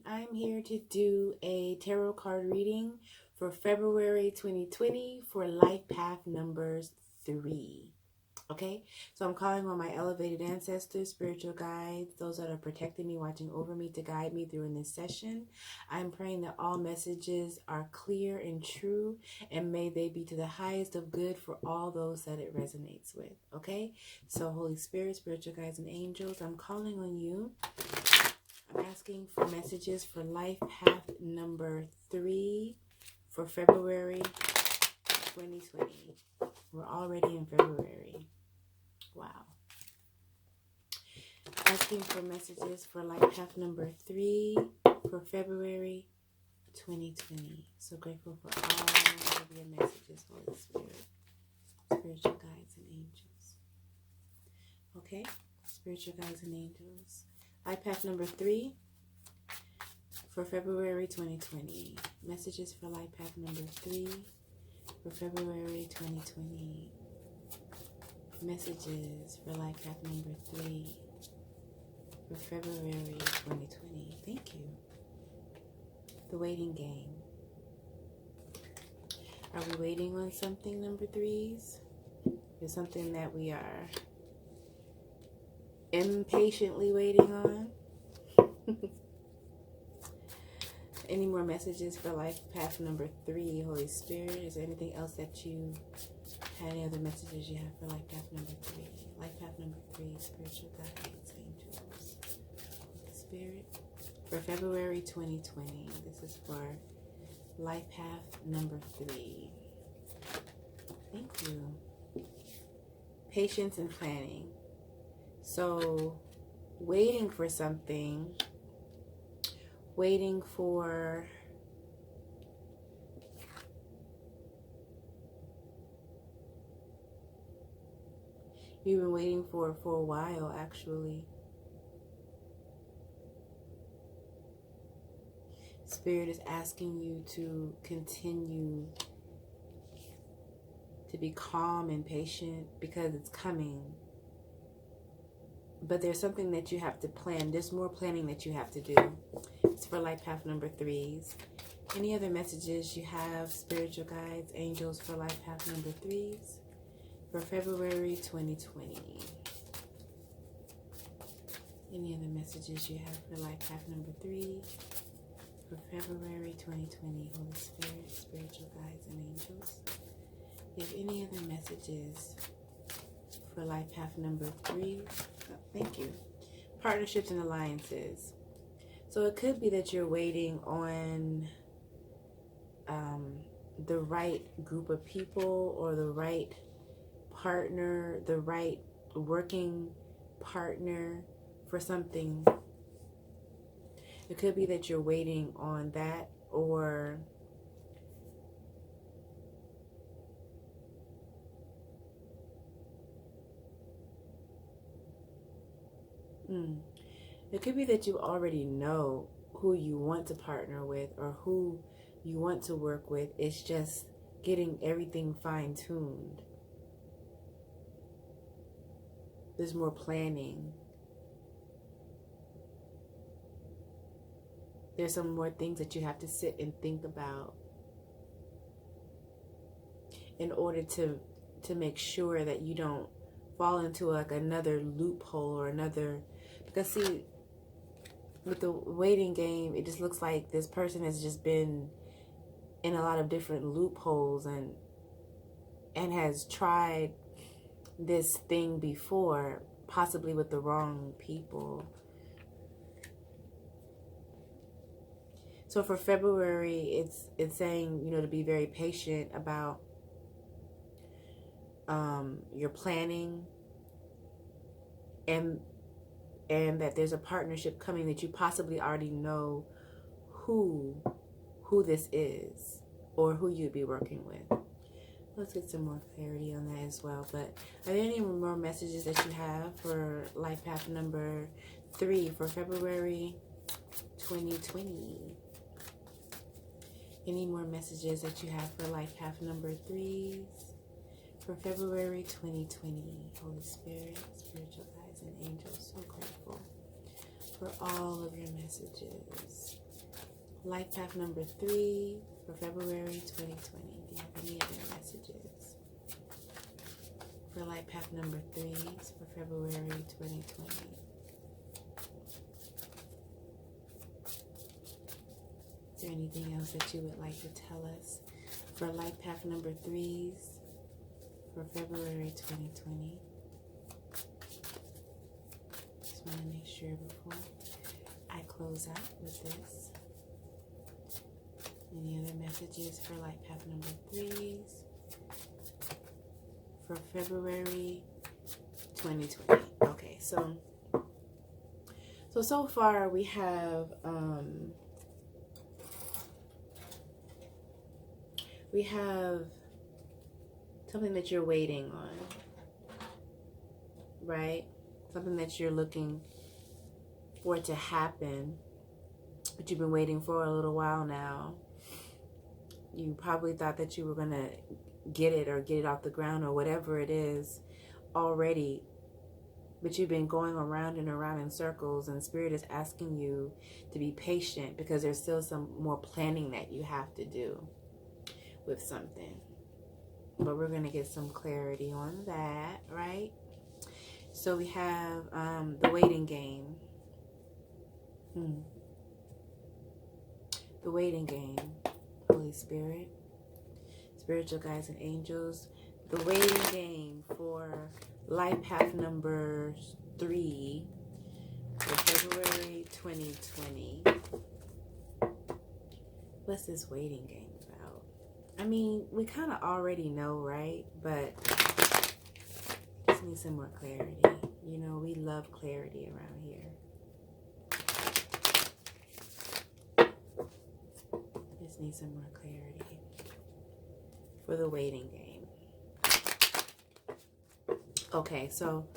I'm here to do a tarot card reading for February 2020 for life path numbers 3. Okay, so I'm calling on my elevated ancestors, spiritual guides, those that are protecting me, watching over me to guide me through in this session. I'm praying that all messages are clear and true, and may they be to the highest of good for all those that it resonates with. Okay, so Holy Spirit, spiritual guides, and angels, I'm calling on you. I'm asking for messages for life path number 3 for February 2020. We're already in February. Wow. Asking for messages for life path number 3 for February 2020. So grateful for all of your messages, Holy Spirit, spiritual guides and angels. Okay, spiritual guides and angels. Life path number 3 for February 2020. Messages for life path number 3 for February 2020. Messages for life path number 3 for February 2020. Thank you. The waiting game. Are we waiting on something, number 3s? Is something that we are impatiently waiting on? Any more messages for life path number 3, Holy Spirit? Is there anything else that you had, any other messages you have for life path number 3? Life path number 3, spiritual guides, angels, Holy Spirit. For February 2020, this is for life path number 3. Thank you. Patience and planning. So, waiting for something, waiting for you've been waiting for a while, actually. Spirit is asking you to continue to be calm and patient because it's coming. But there's something that you have to plan. There's more planning that you have to do. It's for life path number 3s. Any other messages you have, spiritual guides, angels, for life path number 3s for February 2020? Any other messages you have for life path number 3 for February 2020? Holy Spirit, spiritual guides, and angels. You have any other messages for life path number 3? Oh, thank you. Partnerships and alliances. So it could be that you're waiting on the right group of people, or the right partner, the right working partner for something. It could be that you're waiting on that, or it could be that you already know who you want to partner with or who you want to work with. It's just getting everything fine-tuned. There's more planning. There's some more things that you have to sit and think about in order to make sure that you don't fall into like another loophole or another. Because see, with the waiting game, it just looks like this person has just been in a lot of different loopholes and has tried this thing before, possibly with the wrong people. So for February, it's saying, to be very patient about your planning, and that there's a partnership coming that you possibly already know who this is or who you'd be working with. Let's get some more clarity on that as well. But are there any more messages that you have for life path number 3 for February 2020? Any more messages that you have for life path number 3s for February 2020? Holy Spirit, spiritual guides, and angels, so grateful for all of your messages. Life path number 3 for February 2020. Do you have any other messages for life path number 3 for February 2020? Is there anything else that you would like to tell us for life path number 3s for February 2020? Just want to make sure before I close out with this. Any other messages for life path number 3s for February 2020? Okay, so far we have something that you're waiting on, right? Something that you're looking for it to happen, but you've been waiting for a little while now. You probably thought that you were going to get it off the ground or whatever it is already, but you've been going around and around in circles, and Spirit is asking you to be patient because there's still some more planning that you have to do with something. But we're going to get some clarity on that, right? So we have the waiting game. The waiting game. Holy Spirit, spiritual guides and angels. The waiting game for life path number 3 for February 2020. What's this waiting game about? I mean, we kind of already know, right? But just need some more clarity. You know, we love clarity around here. Just need some more clarity for the waiting game. Okay, so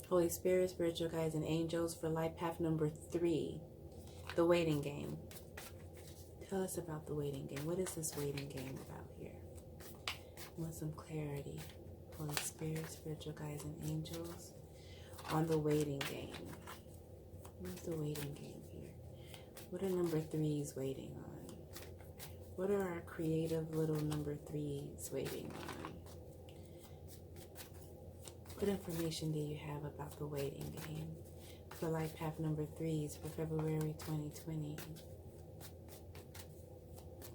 Holy Spirit, spiritual guides, and angels for life path number 3, the waiting game. Tell us about the waiting game. What is this waiting game about here? I want some clarity. Holy Spirit, spiritual guides, and angels on the waiting game. What's the waiting game here? What are number 3s waiting on? What are our creative little number 3s waiting on? What information do you have about the waiting game for life path number 3s for February 2020?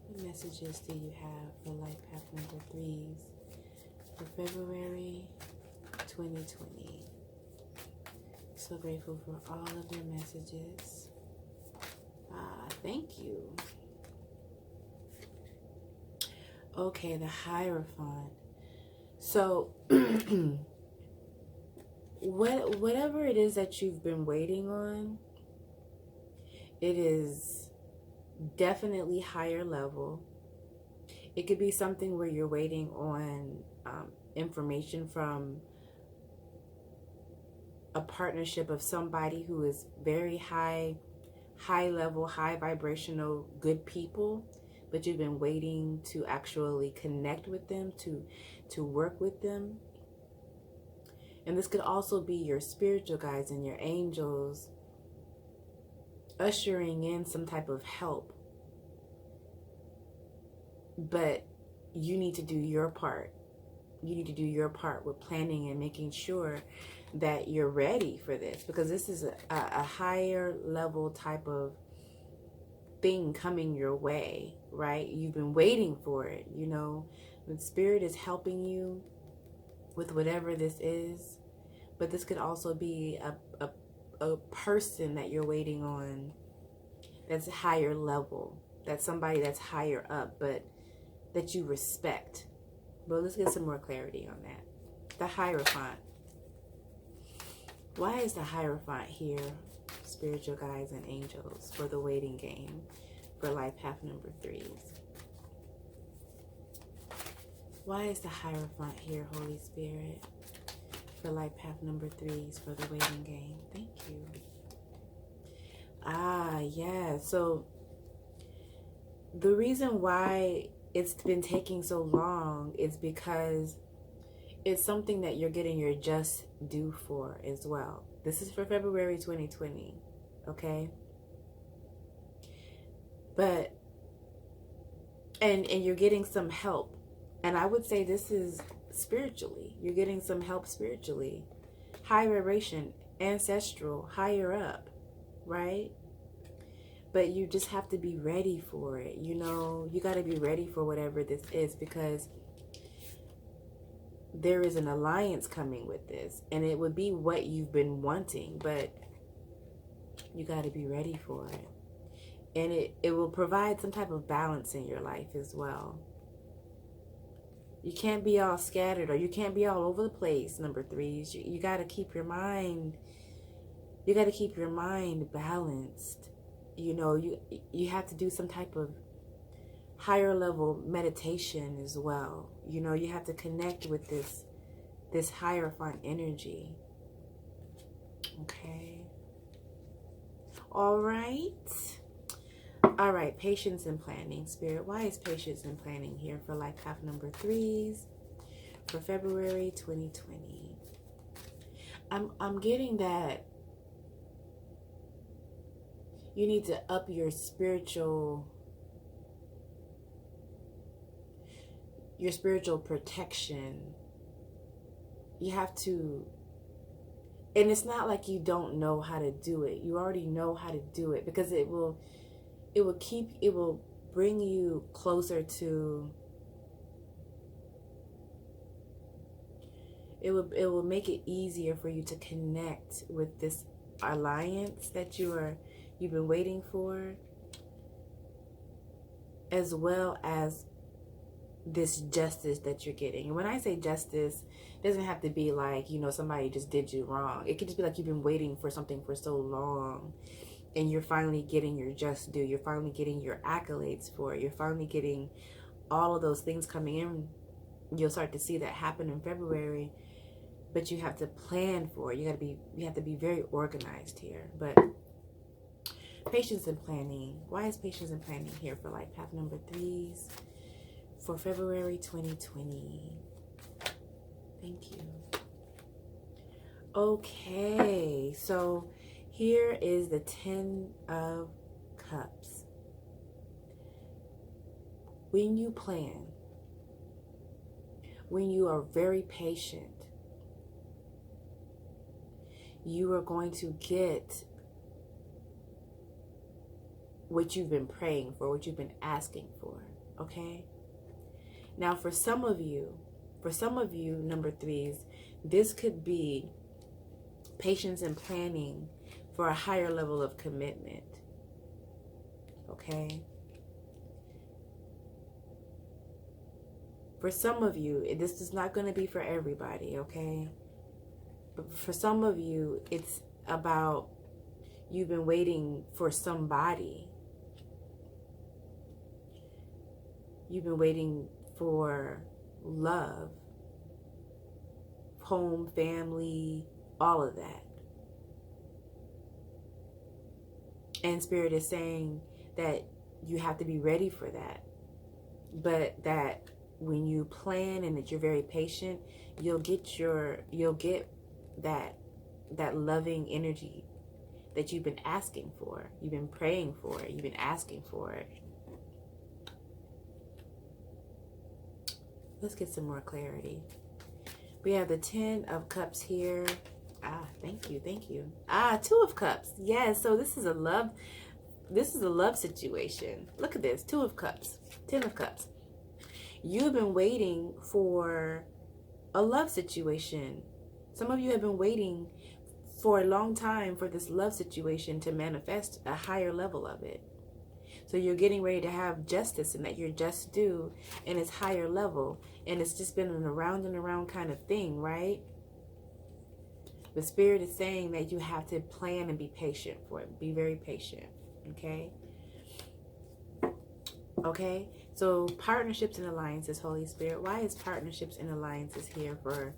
What messages do you have for life path number 3s for February 2020? So grateful for all of your messages. Thank you. Okay, the Hierophant. So, whatever it is that you've been waiting on, it is definitely higher level. It could be something where you're waiting on information from a partnership of somebody who is very high level, high vibrational, good people, but you've been waiting to actually connect with them, to work with them. And this could also be your spiritual guides and your angels ushering in some type of help. But you need to do your part. You need to do your part with planning and making sure that you're ready for this, because this is a higher level type of thing coming your way, right? You've been waiting for it, you know. The Spirit is helping you with whatever this is, but this could also be a person that you're waiting on that's higher level, that's somebody that's higher up, but that you respect. But let's get some more clarity on that. The Hierophant. Why is the Hierophant here, spiritual guides and angels, for the waiting game for life path number 3s? Why is the Hierophant here, Holy Spirit, for life path number 3s for the waiting game? Thank you. Yeah. So the reason why it's been taking so long is because it's something that you're getting your just due for as well. This is for February 2020, okay? But, and you're getting some help. And I would say this is spiritually. You're getting some help spiritually. High vibration, ancestral, higher up, right? But you just have to be ready for it. You know, you got to be ready for whatever this is, because there is an alliance coming with this, and it would be what you've been wanting, but you got to be ready for it. And it will provide some type of balance in your life as well. You can't be all scattered, or you can't be all over the place, number threes. You got to keep your mind, balanced. You know, you have to do some type of higher level meditation as well. You know, you have to connect with this hierophant energy. Okay. All right. All right. Patience and planning. Spirit, why is patience and planning here for life path number threes for February 2020? I'm getting that you need to up your spiritual protection. You have to, and it's not like you don't know how to do it. You already know how to do it, because it will bring you closer to, it will make it easier for you to connect with this alliance that you've been waiting for, as well as this justice that you're getting. And when I say justice, it doesn't have to be like, you know, somebody just did you wrong. It could just be like you've been waiting for something for so long, and you're finally getting your just due. You're finally getting your accolades for it. You're finally getting all of those things coming in. You'll start to see that happen in February, but you have to plan for it. You have to be very organized here. But patience and planning. Why is patience and planning here for life path number threes for February 2020? Thank you. Okay, so here is the 10 of Cups. When you plan, when you are very patient, you are going to get what you've been praying for, what you've been asking for, okay? Now, for some of you, number threes, this could be patience and planning for a higher level of commitment, okay? For some of you, this is not going to be for everybody, okay? But for some of you, it's about you've been waiting for somebody. You've been waiting for love, home, family, all of that. And Spirit is saying that you have to be ready for that. But that when you plan and that you're very patient, you'll get that loving energy that you've been asking for. You've been praying for it. You've been asking for it. Let's get some more clarity. We have the 10 of Cups here. Thank you. 2 of Cups. Yes, so this is a love situation. Look at this. 2 of Cups. 10 of Cups. You've been waiting for a love situation. Some of you have been waiting for a long time for this love situation to manifest a higher level of it. So you're getting ready to have justice, and that you're just due, and it's higher level, and it's just been an around and around kind of thing, right? The Spirit is saying that you have to plan and be patient for it. Be very patient, okay? Okay, so partnerships and alliances, Holy Spirit. Why is partnerships and alliances here for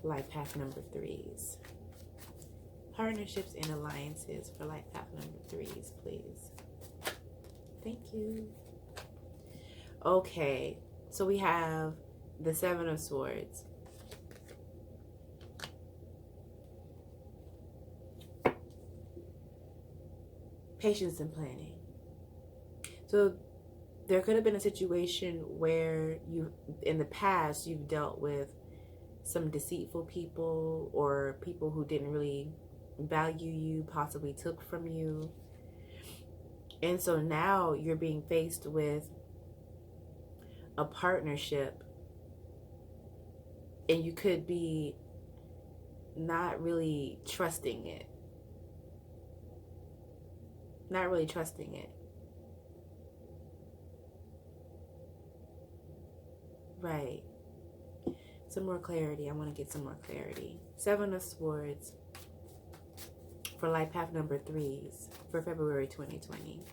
life path number threes? Partnerships and alliances for life path number threes, please. Thank you. Okay, so we have the 7 of Swords. Patience and planning. So there could have been a situation where you, in the past, you've dealt with some deceitful people or people who didn't really value you, possibly took from you. And so now you're being faced with a partnership, and you could be not really trusting it. Not really trusting it. Right. Some more clarity. I want to get some more clarity. 7 of Swords for life path number 3s for February 2020.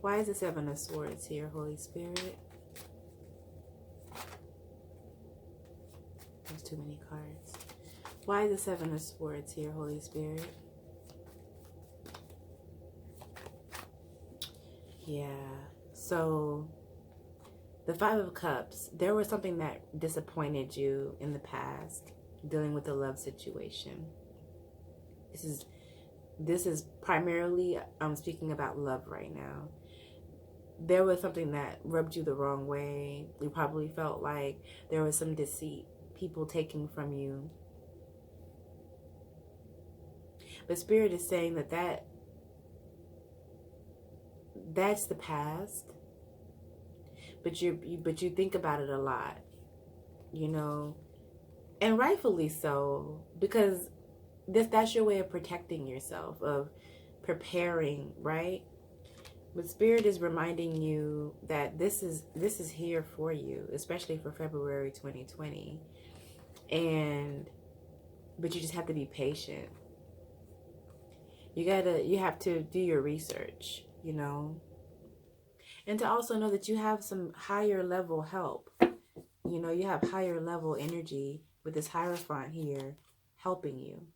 Why is the 7 of Swords here, Holy Spirit? There's too many cards. Why is the 7 of Swords here, Holy Spirit? Yeah. So the 5 of Cups, there was something that disappointed you in the past, dealing with a love situation. This is primarily, I'm speaking about love right now. There was something that rubbed you the wrong way. You probably felt like there was some deceit, people taking from you. But Spirit is saying that's the past. But you think about it a lot, you know, and rightfully so, because that's your way of protecting yourself, of preparing, right? But Spirit is reminding you that this is here for you, especially for February 2020, but you just have to be patient. You have to do your research, you know. And to also know that you have some higher level help. You know, you have higher level energy with this Hierophant here helping you.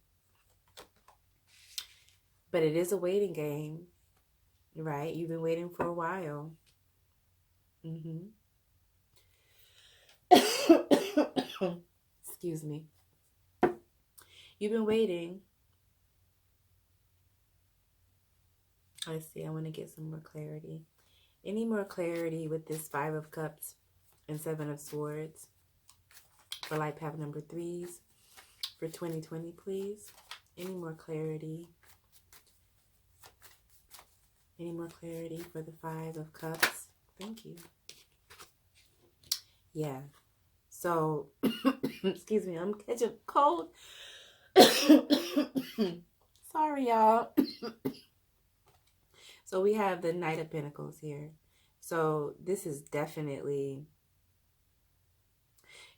But it is a waiting game, right? You've been waiting for a while. Excuse me. You've been waiting. Let's see, I want to get some more clarity. Any more clarity with this 5 of Cups and 7 of Swords for life path number 3s for 2020, please? Any more clarity? Any more clarity for the 5 of Cups? Thank you. Yeah. So, excuse me, I'm catching a cold. Sorry, y'all. So we have the Knight of Pentacles here. So this is definitely,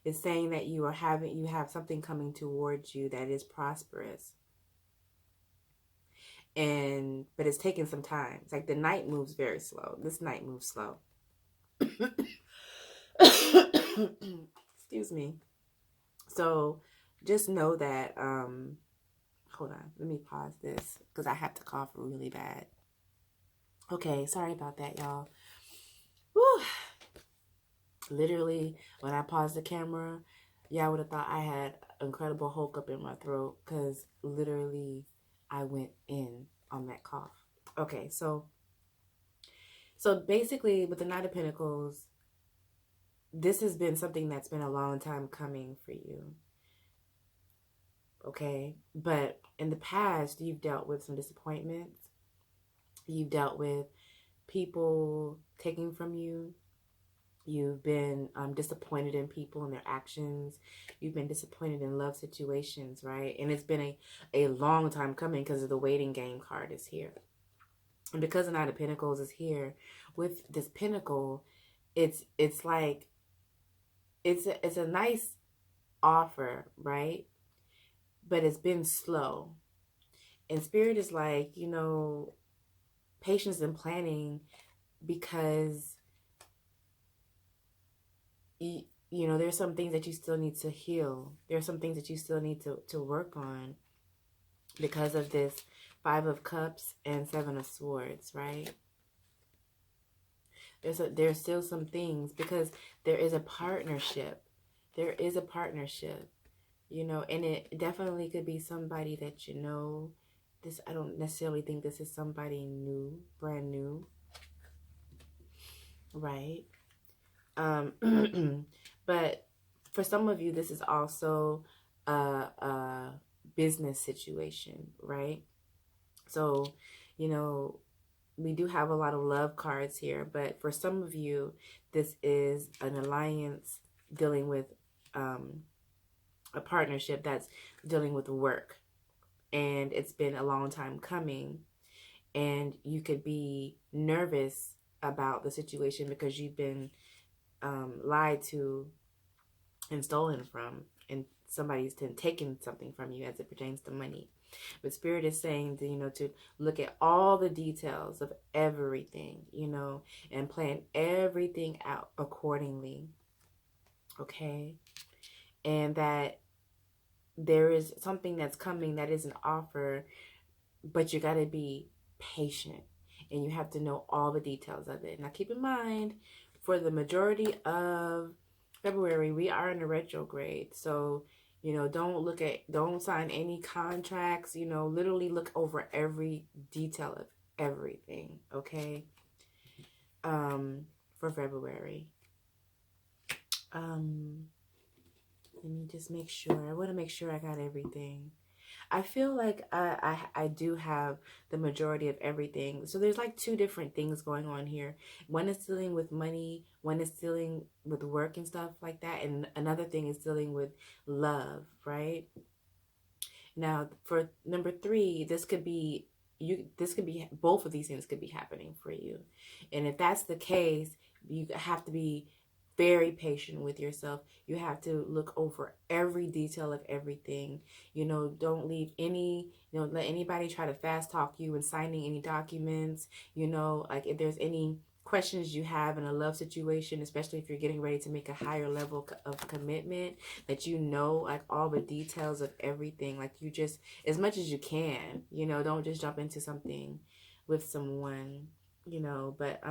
it's saying that you have something coming towards you that is prosperous. But it's taking some time. It's like the Knight moves very slow. This Knight moves slow. Excuse me. So just know that, hold on, let me pause this because I have to cough really bad. Okay, sorry about that, y'all. Whew. Literally, when I paused the camera, y'all would have thought I had incredible Hulk up in my throat because literally I went in on that cough. Okay, so basically with the Knight of Pentacles, this has been something that's been a long time coming for you. Okay, but in the past, you've dealt with some disappointments. You've dealt with people taking from you. You've been disappointed in people and their actions. You've been disappointed in love situations, right? And it's been a long time coming because of the waiting game card is here. And because the Knight of Pentacles is here, with this Pentacle, it's like, it's a nice offer, right? But it's been slow. And Spirit is like, you know, patience and planning, because you know, there's some things that you still need to heal. There's some things that you still need to work on because of this 5 of Cups and 7 of Swords, right? There's still some things, because there is a partnership. There is a partnership, you know, and it definitely could be somebody that you know. I don't necessarily think this is somebody new, brand new. right? But for some of you, this is also a business situation, right? So, you know, we do have a lot of love cards here, but for some of you, this is an alliance dealing with a partnership that's dealing with work, and it's been a long time coming, and you could be nervous about the situation because you've been lied to and stolen from, and somebody's taken something from you as it pertains to money. But Spirit is saying to, to look at all the details of everything, and plan everything out accordingly. Okay. And that there is something that's coming that is an offer, but you got to be patient and you have to know all the details of it. Now, keep in mind, for the majority of February, we are in a retrograde. So, don't sign any contracts, literally look over every detail of everything, okay? For February. Let me just make sure. I want to make sure I got everything. I feel like I do have the majority of everything. So there's like two different things going on here. One is dealing with money, one is dealing with work and stuff like that, and another thing is dealing with love, right? Now, for number 3, this could be both of these things could be happening for you. And if that's the case, you have to be very patient with yourself. You have to look over every detail of everything. Don't leave let anybody try to fast talk you in signing any documents. Like if there's any questions you have in a love situation, especially if you're getting ready to make a higher level of commitment, that like all the details of everything, like you just, as much as you can, don't just jump into something with someone, but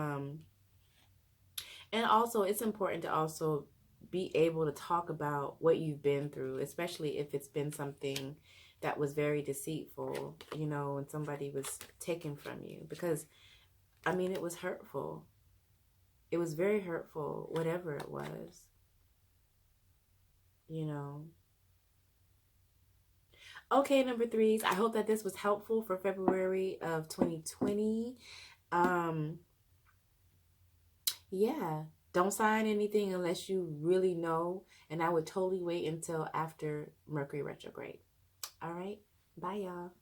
and also it's important to also be able to talk about what you've been through, especially if it's been something that was very deceitful, and somebody was taken from you, because it was hurtful. It was very hurtful, whatever it was, you know. Okay, number 3s. I hope that this was helpful for February of 2020. Yeah. Don't sign anything unless you really know. And I would totally wait until after Mercury retrograde. All right. Bye, y'all.